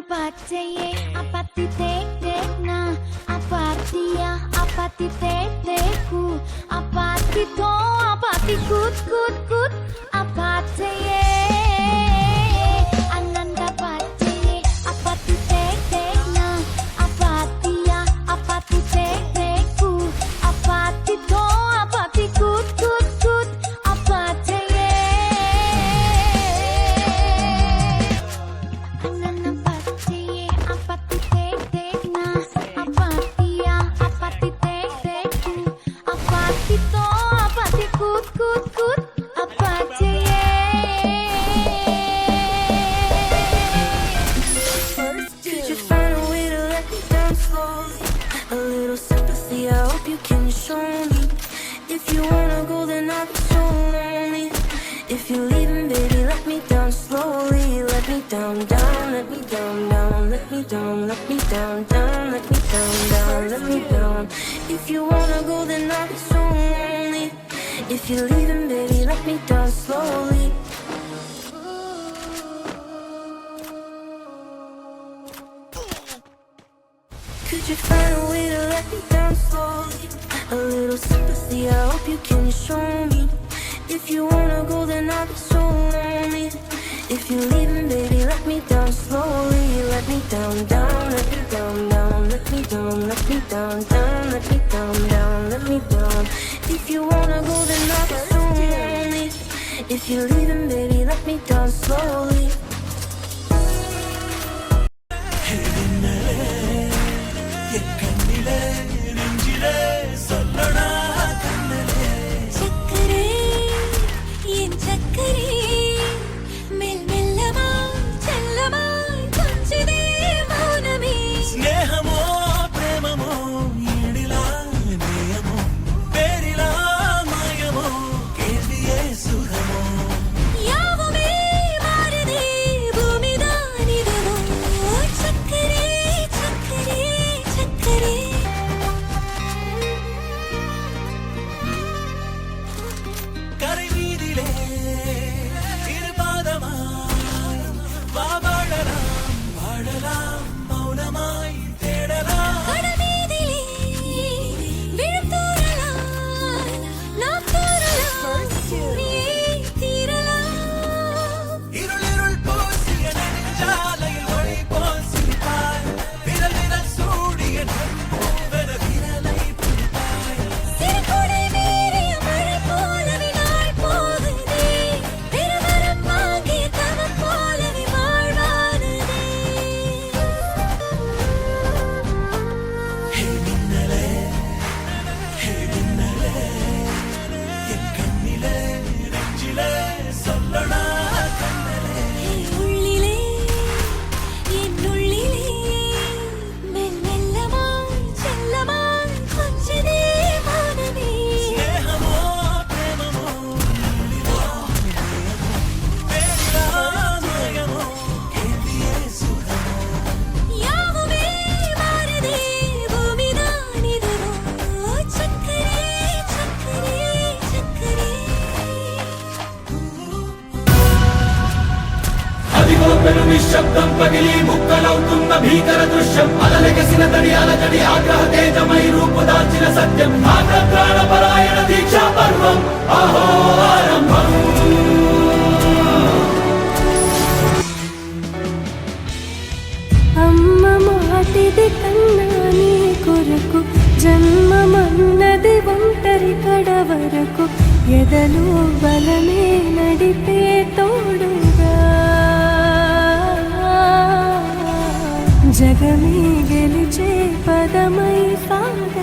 patseye apati tek na apatia apati teku apati to apati kut kut kut apateye ananda patseye apati tek na apatia apati teku apati to apati kut kut kut apateye ananda patseye apati tek na apatia apati teku apati to apati kut kut kut apateye. Could you find a way to let me down slowly? A little sympathy, I hope you can show me. If you wanna go, then I'll be so lonely. If you're leaving, baby, let me down slowly. Let me down, down, let me down, down, let me down, let me down, down, let me down, down, let me down. If you wanna go, then I'll be so lonely. If you're leaving, baby, let me down slowly. Could you find a way to let me down slowly? A little sympathy, I hope you can show me. If you wanna go, then I'll be so lonely. If you're leaving, baby, let me down slowly. Let me down, down, let me down, down, let me down, let me down, down, let me down, down, let me down. If you wanna go, then I'll be so lonely. If you're leaving, baby, let me down slowly. சக்கரே என் சக்கரே மெல் மெல்லமா செல்லமா கொஞ்சதே மௌனமே స్నేహమో ప్రేమమో ఈడిలా నేయమో పేరిలా మాయమో కేవియే సుఖమో யாவுமே மாறுதே பூமிதானிதவோ சக்கரே சக்கரே சக்கரே கரை வீதியிலே இருபாதமாய் வாழலாம் வாழலாம் மௌனமாய் தேடலாம் கடமீதிலே விழுத்தூறலாம் நாம் தூறலாம் நீயே தீரலாம் இருளிருள் பூசிய நெடுஞ்சாலையில் ஒளி போல் சிரிப்பாய் விரல் விரல் சூடிய நண்போவென விரலை பிடிப்பாய் சிறுகுடை மீறிய மழை போலவே நாள் போகுதே பெருவரம் வாங்கிய தவம் போலவே வாழ்வானதே ஹே மின்னலே என் கண்ணிலே நெஞ்சிலே சொல்லடா கண்ணலே உள்ளிலே என் உள்ளிலே மெல் மெல்லமாய் செல்லமாய் கொஞ்சதே மௌனமே స్నేహమో ప్రేమమో ఈడిలా నేయమో పేరిలా మాయమో కేవియే సుఖమో யாவுமே மாறுதே பூமிதானிதவோ சக்கரே சக்கரே சக்கரே అదిగో పెను నిశ్శబ్దం పగిలి ముక్కలవుతున్న భీకర దృశ్యం అలలెగసిన తడి అలజడి ఆగ్రహ తేజమై రూపుదాల్చిన సత్యం ఆగ్రహప్రాణపరాయణ దీక్షా పర్వం అహో ఆరంభం అమ్మ మాటిది కన్నా నీ కొరకు జన్మమన్నది ఒంటరి కడ వరకు ఎదలో బలమే నడిపే తోడుగా జగమే గెలిచే పదమై సాగ